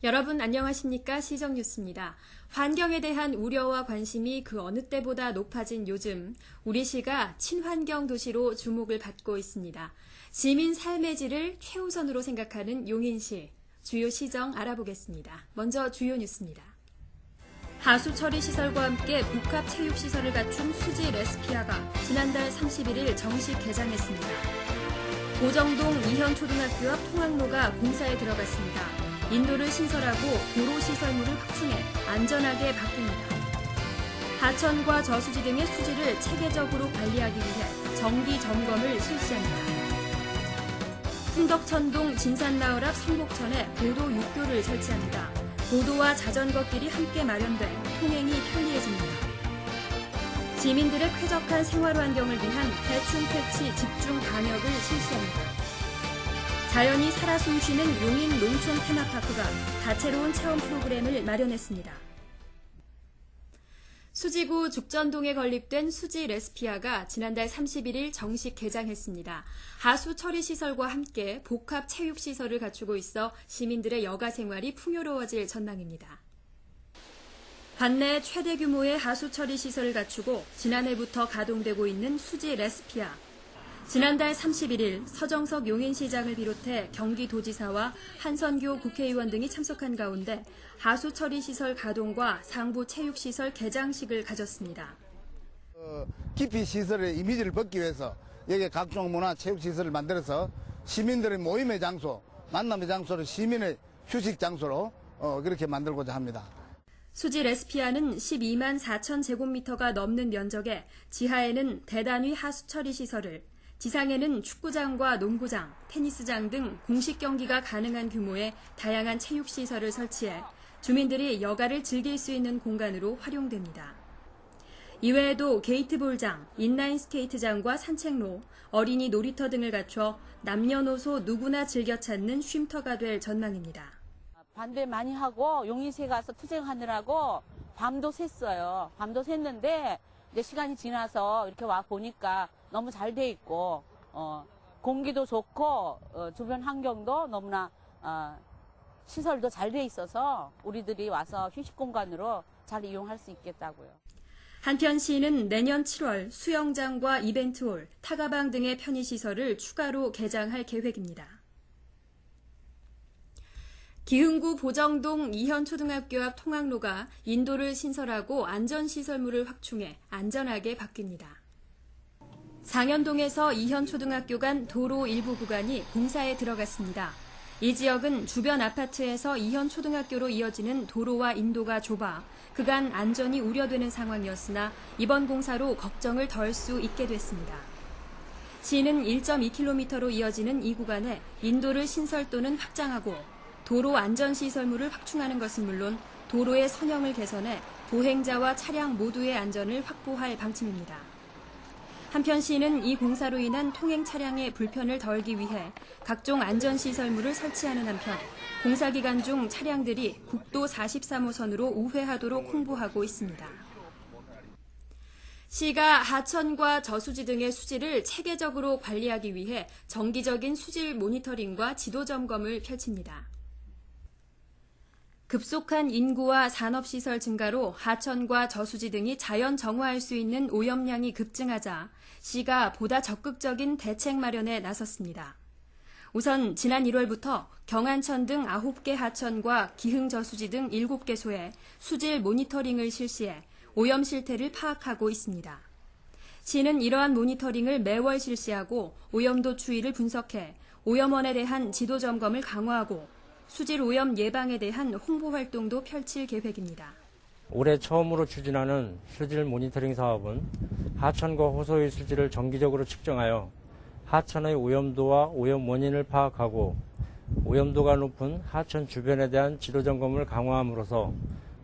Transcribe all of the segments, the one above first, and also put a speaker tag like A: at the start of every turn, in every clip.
A: 여러분 안녕하십니까? 시정뉴스입니다. 환경에 대한 우려와 관심이 그 어느 때보다 높아진 요즘 우리 시가 친환경 도시로 주목을 받고 있습니다. 시민 삶의 질을 최우선으로 생각하는 용인시, 주요 시정 알아보겠습니다. 먼저 주요 뉴스입니다. 하수 처리 시설과 함께 복합 체육 시설을 갖춘 수지 레스피아가 지난달 31일 정식 개장했습니다. 고정동 이현초등학교 앞 통학로가 공사에 들어갔습니다. 인도를 신설하고 도로 시설물을 확충해 안전하게 바뀝니다. 하천과 저수지 등의 수지를 체계적으로 관리하기 위해 정기 점검을 실시합니다. 풍덕천동 진산마을 앞 성곡천에 보도 육교를 설치합니다. 보도와 자전거길이 함께 마련돼 통행이 편리해집니다. 시민들의 쾌적한 생활 환경을 위한 대충 퇴치 집중 방역을 실시합니다. 자연이 살아 숨쉬는 용인 농촌 테마파크가 다채로운 체험 프로그램을 마련했습니다. 수지구 죽전동에 건립된 수지 레스피아가 지난달 31일 정식 개장했습니다. 하수 처리 시설과 함께 복합 체육 시설을 갖추고 있어 시민들의 여가 생활이 풍요로워질 전망입니다. 관내 최대 규모의 하수 처리 시설을 갖추고 지난해부터 가동되고 있는 수지 레스피아. 지난달 31일 서정석 용인시장을 비롯해 경기도지사와 한선교 국회의원 등이 참석한 가운데 하수처리시설 가동과 상부 체육시설 개장식을 가졌습니다.
B: 기피 시설의 이미지를 벗기 위해서 여기에 각종 문화 체육시설을 만들어서 시민들의 모임의 장소, 만남의 장소를 시민의 휴식 장소로 그렇게 만들고자 합니다.
A: 수지 레스피아는 12만 4천 제곱미터가 넘는 면적에 지하에는 대단위 하수처리 시설을, 지상에는 축구장과 농구장, 테니스장 등 공식 경기가 가능한 규모의 다양한 체육시설을 설치해 주민들이 여가를 즐길 수 있는 공간으로 활용됩니다. 이외에도 게이트볼장, 인라인 스케이트장과 산책로, 어린이 놀이터 등을 갖춰 남녀노소 누구나 즐겨 찾는 쉼터가 될 전망입니다.
C: 반대 많이 하고 용인시에 가서 투쟁하느라고 밤도 샜어요. 밤도 샜는데 이제 시간이 지나서 이렇게 와 보니까 너무 잘 돼 있고 공기도 좋고 주변 환경도 너무나 시설도 잘 돼 있어서 우리들이 와서 휴식 공간으로 잘 이용할 수 있겠다고요.
A: 한편 시는 내년 7월 수영장과 이벤트홀, 타가방 등의 편의시설을 추가로 개장할 계획입니다. 기흥구 보정동 이현초등학교 앞 통학로가 인도를 신설하고 안전시설물을 확충해 안전하게 바뀝니다. 상현동에서 이현초등학교 간 도로 일부 구간이 공사에 들어갔습니다. 이 지역은 주변 아파트에서 이현초등학교로 이어지는 도로와 인도가 좁아 그간 안전이 우려되는 상황이었으나 이번 공사로 걱정을 덜 수 있게 됐습니다. 시는 1.2km로 이어지는 이 구간에 인도를 신설 또는 확장하고 도로 안전시설물을 확충하는 것은 물론 도로의 선형을 개선해 보행자와 차량 모두의 안전을 확보할 방침입니다. 한편 시는 이 공사로 인한 통행 차량의 불편을 덜기 위해 각종 안전시설물을 설치하는 한편 공사 기간 중 차량들이 국도 43호선으로 우회하도록 홍보하고 있습니다. 시가 하천과 저수지 등의 수질을 체계적으로 관리하기 위해 정기적인 수질 모니터링과 지도 점검을 펼칩니다. 급속한 인구와 산업시설 증가로 하천과 저수지 등이 자연 정화할 수 있는 오염량이 급증하자 시가 보다 적극적인 대책 마련에 나섰습니다. 우선 지난 1월부터 경안천 등 9개 하천과 기흥 저수지 등 7개소에 수질 모니터링을 실시해 오염 실태를 파악하고 있습니다. 시는 이러한 모니터링을 매월 실시하고 오염도 추이를 분석해 오염원에 대한 지도 점검을 강화하고 수질 오염 예방에 대한 홍보 활동도 펼칠 계획입니다.
D: 올해 처음으로 추진하는 수질 모니터링 사업은 하천과 호소의 수질을 정기적으로 측정하여 하천의 오염도와 오염 원인을 파악하고 오염도가 높은 하천 주변에 대한 지도 점검을 강화함으로써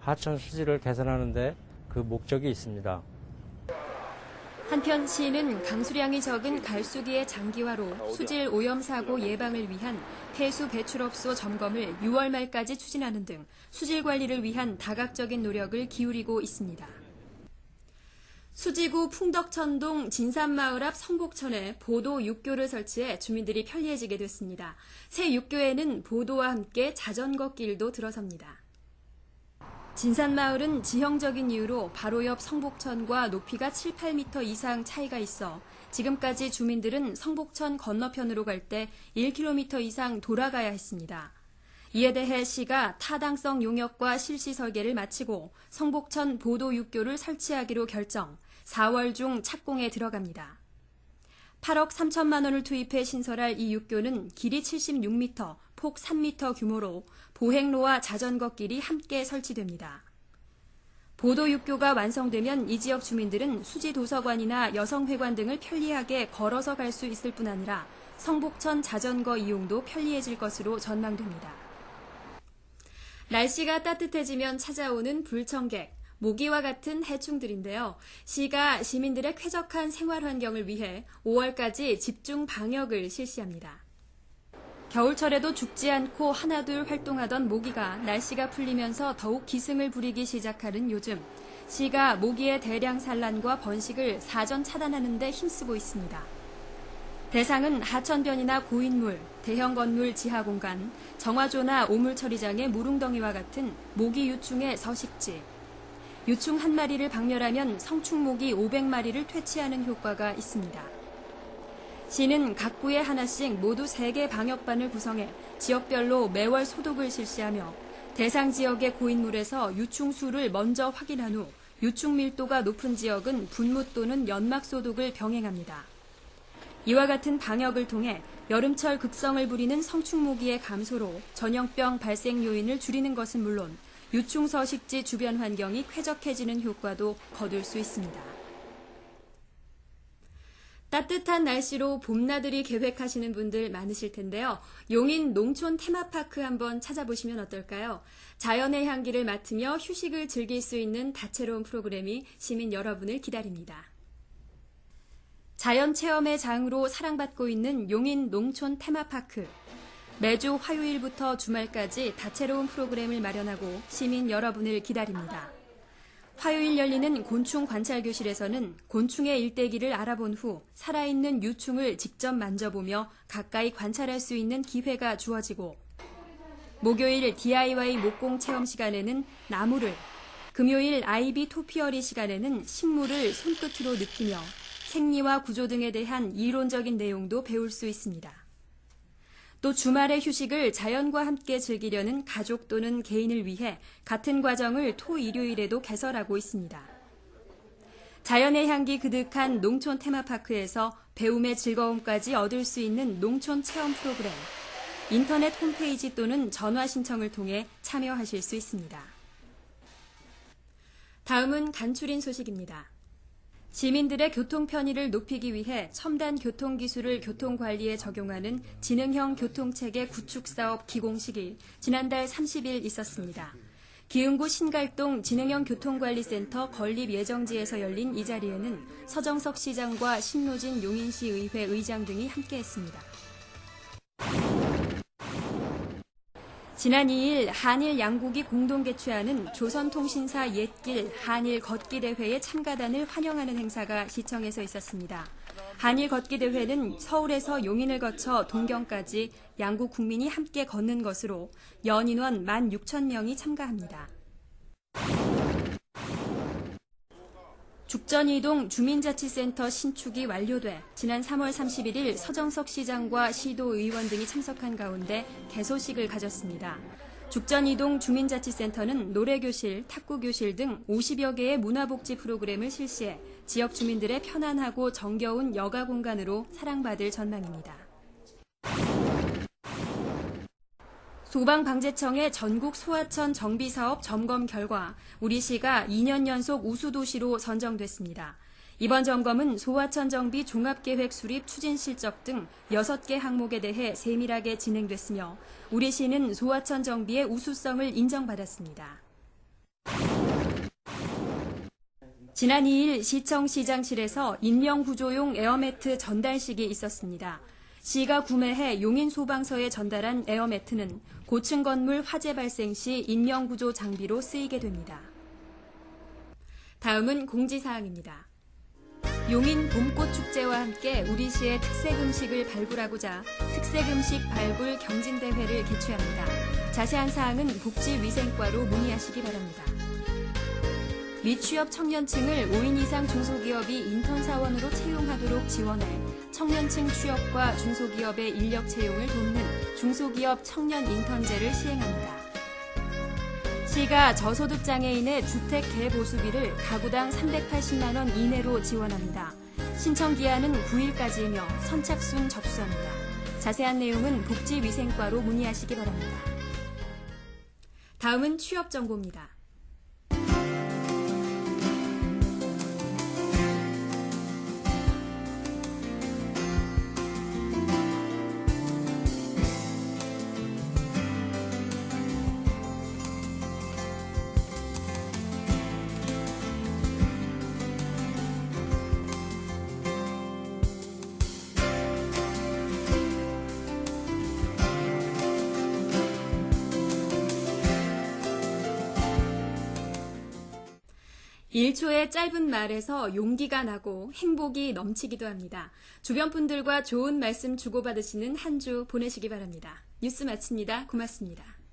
D: 하천 수질을 개선하는 데 그 목적이 있습니다.
A: 한편 시는 강수량이 적은 갈수기의 장기화로 수질 오염 사고 예방을 위한 폐수 배출업소 점검을 6월 말까지 추진하는 등 수질 관리를 위한 다각적인 노력을 기울이고 있습니다. 수지구 풍덕천동 진산마을 앞 성복천에 보도 육교를 설치해 주민들이 편리해지게 됐습니다. 새 육교에는 보도와 함께 자전거 길도 들어섭니다. 진산마을은 지형적인 이유로 바로 옆 성복천과 높이가 7, 8m 이상 차이가 있어 지금까지 주민들은 성복천 건너편으로 갈 때 1km 이상 돌아가야 했습니다. 이에 대해 시가 타당성 용역과 실시 설계를 마치고 성복천 보도 육교를 설치하기로 결정, 4월 중 착공에 들어갑니다. 8억 3천만 원을 투입해 신설할 이 육교는 길이 76m, 폭 3m 규모로 보행로와 자전거 길이 함께 설치됩니다. 보도 육교가 완성되면 이 지역 주민들은 수지 도서관이나 여성회관 등을 편리하게 걸어서 갈 수 있을 뿐 아니라 성복천 자전거 이용도 편리해질 것으로 전망됩니다. 날씨가 따뜻해지면 찾아오는 불청객, 모기와 같은 해충들인데요. 시가 시민들의 쾌적한 생활 환경을 위해 5월까지 집중 방역을 실시합니다. 겨울철에도 죽지 않고 하나둘 활동하던 모기가 날씨가 풀리면서 더욱 기승을 부리기 시작하는 요즘, 시가 모기의 대량 산란과 번식을 사전 차단하는 데 힘쓰고 있습니다. 대상은 하천변이나 고인물, 대형 건물 지하 공간, 정화조나 오물처리장의 무릉덩이와 같은 모기 유충의 서식지. 유충 한 마리를 박멸하면 성충모기 500마리를 퇴치하는 효과가 있습니다. 시는 각 구에 하나씩 모두 3개 방역반을 구성해 지역별로 매월 소독을 실시하며 대상 지역의 고인물에서 유충 수를 먼저 확인한 후 유충 밀도가 높은 지역은 분무 또는 연막 소독을 병행합니다. 이와 같은 방역을 통해 여름철 극성을 부리는 성충모기의 감소로 전염병 발생 요인을 줄이는 것은 물론 유충 서식지 주변 환경이 쾌적해지는 효과도 거둘 수 있습니다. 따뜻한 날씨로 봄나들이 계획하시는 분들 많으실 텐데요. 용인 농촌 테마파크 한번 찾아보시면 어떨까요? 자연의 향기를 맡으며 휴식을 즐길 수 있는 다채로운 프로그램이 시민 여러분을 기다립니다. 자연 체험의 장으로 사랑받고 있는 용인 농촌 테마파크. 매주 화요일부터 주말까지 다채로운 프로그램을 마련하고 시민 여러분을 기다립니다. 화요일 열리는 곤충 관찰교실에서는 곤충의 일대기를 알아본 후 살아있는 유충을 직접 만져보며 가까이 관찰할 수 있는 기회가 주어지고, 목요일 DIY 목공 체험 시간에는 나무를, 금요일 아이비 토피어리 시간에는 식물을 손끝으로 느끼며 생리와 구조 등에 대한 이론적인 내용도 배울 수 있습니다. 또 주말의 휴식을 자연과 함께 즐기려는 가족 또는 개인을 위해 같은 과정을 토 일요일에도 개설하고 있습니다. 자연의 향기 그득한 농촌 테마파크에서 배움의 즐거움까지 얻을 수 있는 농촌 체험 프로그램, 인터넷 홈페이지 또는 전화 신청을 통해 참여하실 수 있습니다. 다음은 간추린 소식입니다. 시민들의 교통 편의를 높이기 위해 첨단 교통기술을 교통관리에 적용하는 지능형 교통체계 구축 사업 기공식이 지난달 30일 있었습니다. 기흥구 신갈동 지능형 교통관리센터 건립 예정지에서 열린 이 자리에는 서정석 시장과 신노진 용인시 의회 의장 등이 함께했습니다. 지난 2일 한일 양국이 공동 개최하는 조선통신사 옛길 한일 걷기 대회의 참가단을 환영하는 행사가 시청에서 있었습니다. 한일 걷기 대회는 서울에서 용인을 거쳐 동경까지 양국 국민이 함께 걷는 것으로 연 인원 16,000명이 참가합니다. 죽전이동 주민자치센터 신축이 완료돼 지난 3월 31일 서정석 시장과 시도의원 등이 참석한 가운데 개소식을 가졌습니다. 죽전이동 주민자치센터는 노래교실, 탁구교실 등 50여 개의 문화복지 프로그램을 실시해 지역 주민들의 편안하고 정겨운 여가 공간으로 사랑받을 전망입니다. 소방방재청의 전국 소하천 정비사업 점검 결과 우리시가 2년 연속 우수도시로 선정됐습니다. 이번 점검은 소하천 정비 종합계획 수립 추진 실적 등 6개 항목에 대해 세밀하게 진행됐으며 우리시는 소하천 정비의 우수성을 인정받았습니다. 지난 2일 시청 시장실에서 인명구조용 에어매트 전달식이 있었습니다. 시가 구매해 용인소방서에 전달한 에어매트는 고층 건물 화재 발생 시 인명구조 장비로 쓰이게 됩니다. 다음은 공지사항입니다. 용인 봄꽃 축제와 함께 우리시의 특색 음식을 발굴하고자 특색 음식 발굴 경진대회를 개최합니다. 자세한 사항은 복지위생과로 문의하시기 바랍니다. 미취업 청년층을 5인 이상 중소기업이 인턴 사원으로 채용하도록 지원해 청년층 취업과 중소기업의 인력 채용을 돕는 중소기업 청년 인턴제를 시행합니다. 시가 저소득 장애인의 주택 개보수비를 가구당 380만 원 이내로 지원합니다. 신청 기한은 9일까지이며 선착순 접수합니다. 자세한 내용은 복지위생과로 문의하시기 바랍니다. 다음은 취업 정보입니다. 일초의 짧은 말에서 용기가 나고 행복이 넘치기도 합니다. 주변 분들과 좋은 말씀 주고받으시는 한 주 보내시기 바랍니다. 뉴스 마칩니다. 고맙습니다.